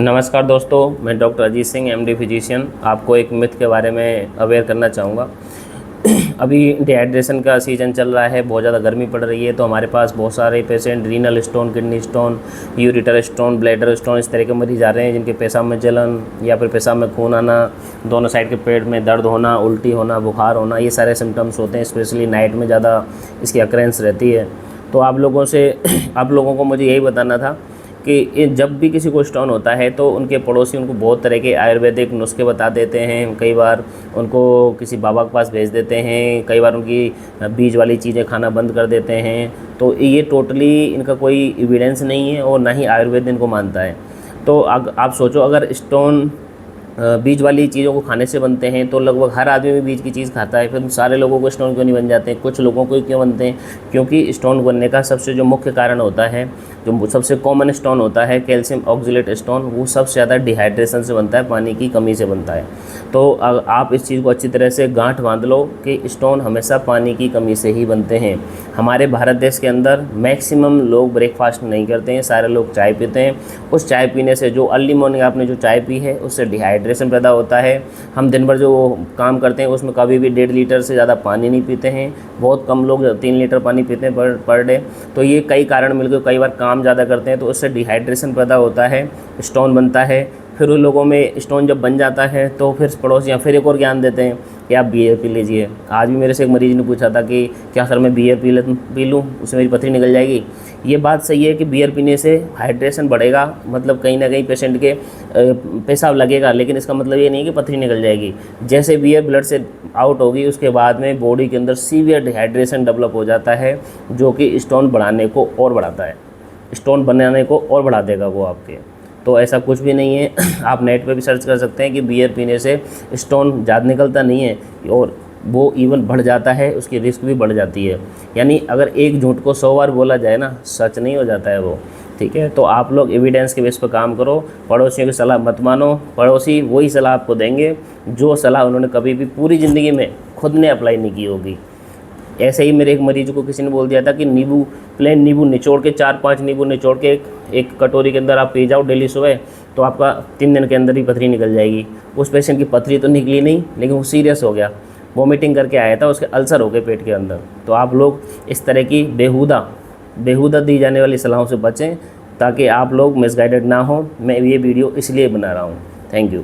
नमस्कार दोस्तों, मैं doctor Ajit Singh MD physician आपको एक मिथ के बारे में अवेयर करना चाहूँगा। अभी डिहाइड्रेशन का सीज़न चल रहा है, बहुत ज़्यादा गर्मी पड़ रही है, तो हमारे पास बहुत सारे patient renal stone, kidney stone, ureter stone, bladder stone इस तरह के मरीज आ रहे हैं जिनके पेशाब में जलन या फिर पेशाब में खून आना, दोनों साइड के पेट में दर्द होना, उल्टी होना, बुखार होना, ये सारे सिम्टम्स होते हैं। स्पेशली नाइट में ज़्यादा इसकी अक्रेंस रहती है। तो आप लोगों को मुझे यही बताना था कि जब भी किसी को स्टोन होता है तो उनके पड़ोसी उनको बहुत तरह के आयुर्वेदिक नुस्खे बता देते हैं। कई बार उनको किसी बाबा के पास भेज देते हैं, कई बार उनकी बीज वाली चीज़ें खाना बंद कर देते हैं। तो ये टोटली इनका कोई एविडेंस नहीं है और ना ही आयुर्वेद इनको मानता है। तो आप सोचो, अगर स्टोन बीज वाली चीज़ों को खाने से बनते हैं तो लगभग हर आदमी भी बीज की चीज़ खाता है, फिर सारे लोगों को स्टोन क्यों नहीं बन जाते हैं? कुछ लोगों को क्यों बनते हैं? क्योंकि स्टोन बनने का सबसे जो मुख्य कारण होता है, जो सबसे कॉमन स्टोन होता है कैल्शियम ऑक्जेलेट स्टोन, वो सबसे ज़्यादा डिहाइड्रेशन से बनता है, पानी की कमी से बनता है। तो आप इस चीज़ को अच्छी तरह से गांठ बांध लो कि स्टोन हमेशा पानी की कमी से ही बनते हैं। हमारे भारत देश के अंदर मैक्सिमम लोग ब्रेकफास्ट नहीं करते हैं, सारे लोग चाय पीते हैं। उस चाय पीने से, जो अर्ली मॉर्निंग आपने जो चाय पी है, उससे डिहाइड्रेशन पैदा होता है। हम दिन भर जो काम करते हैं उसमें कभी भी 1.5 लीटर से ज़्यादा पानी नहीं पीते हैं। बहुत कम लोग 3 लीटर पानी पीते हैं पर डे। तो ये कई कारण मिलकर, कई बार काम ज़्यादा करते हैं तो उससे डिहाइड्रेशन पैदा होता है, स्टोन बनता है। फिर उन लोगों में स्टोन जब बन जाता है तो फिर पड़ोसियाँ फिर एक और ज्ञान देते हैं कि आप बियर पी लीजिए। आज भी मेरे से एक मरीज़ ने पूछा था कि क्या सर मैं बियर पी लूँ, उससे मेरी पथरी निकल जाएगी? ये बात सही है कि बियर पीने से हाइड्रेशन बढ़ेगा, मतलब कहीं ना कहीं पेशेंट के पेशाब लगेगा, लेकिन इसका मतलब ये नहीं कि पथरी निकल जाएगी। जैसे बियर ब्लड से आउट होगी उसके बाद में बॉडी के अंदर सीवियर डिहाइड्रेशन डेवलप हो जाता है, जो कि स्टोन बढ़ाने को और बढ़ाता है, स्टोन बनाने को और बढ़ा देगा वो आपके। तो ऐसा कुछ भी नहीं है। आप नेट पे भी सर्च कर सकते हैं कि बियर पीने से स्टोन ज़्यादा निकलता नहीं है और वो इवन बढ़ जाता है, उसकी रिस्क भी बढ़ जाती है। यानी अगर एक झूठ को 100 बार बोला जाए ना, सच नहीं हो जाता है वो। ठीक है, तो आप लोग एविडेंस के बेस पर काम करो, पड़ोसियों की सलाह मत मानो। पड़ोसी वही सलाह आपको देंगे जो सलाह उन्होंने कभी भी पूरी ज़िंदगी में खुद ने अप्लाई नहीं की होगी। ऐसे ही मेरे एक मरीज को किसी ने बोल दिया था कि प्लेन नींबू निचोड़ के 4-5 नींबू निचोड़ के एक कटोरी के अंदर आप पी जाओ डेली सुबह, तो आपका 3 दिन के अंदर ही पथरी निकल जाएगी। उस पेशेंट की पथरी तो निकली नहीं, लेकिन वो सीरियस हो गया, वॉमिटिंग करके आया था, उसके अल्सर हो गए पेट के अंदर। तो आप लोग इस तरह की बेहुदा दी जाने वाली सलाहों से बचें ताकि आप लोग मिसगाइडेड ना हो। मैं ये वीडियो इसलिए बना रहा हूँ। Thank you.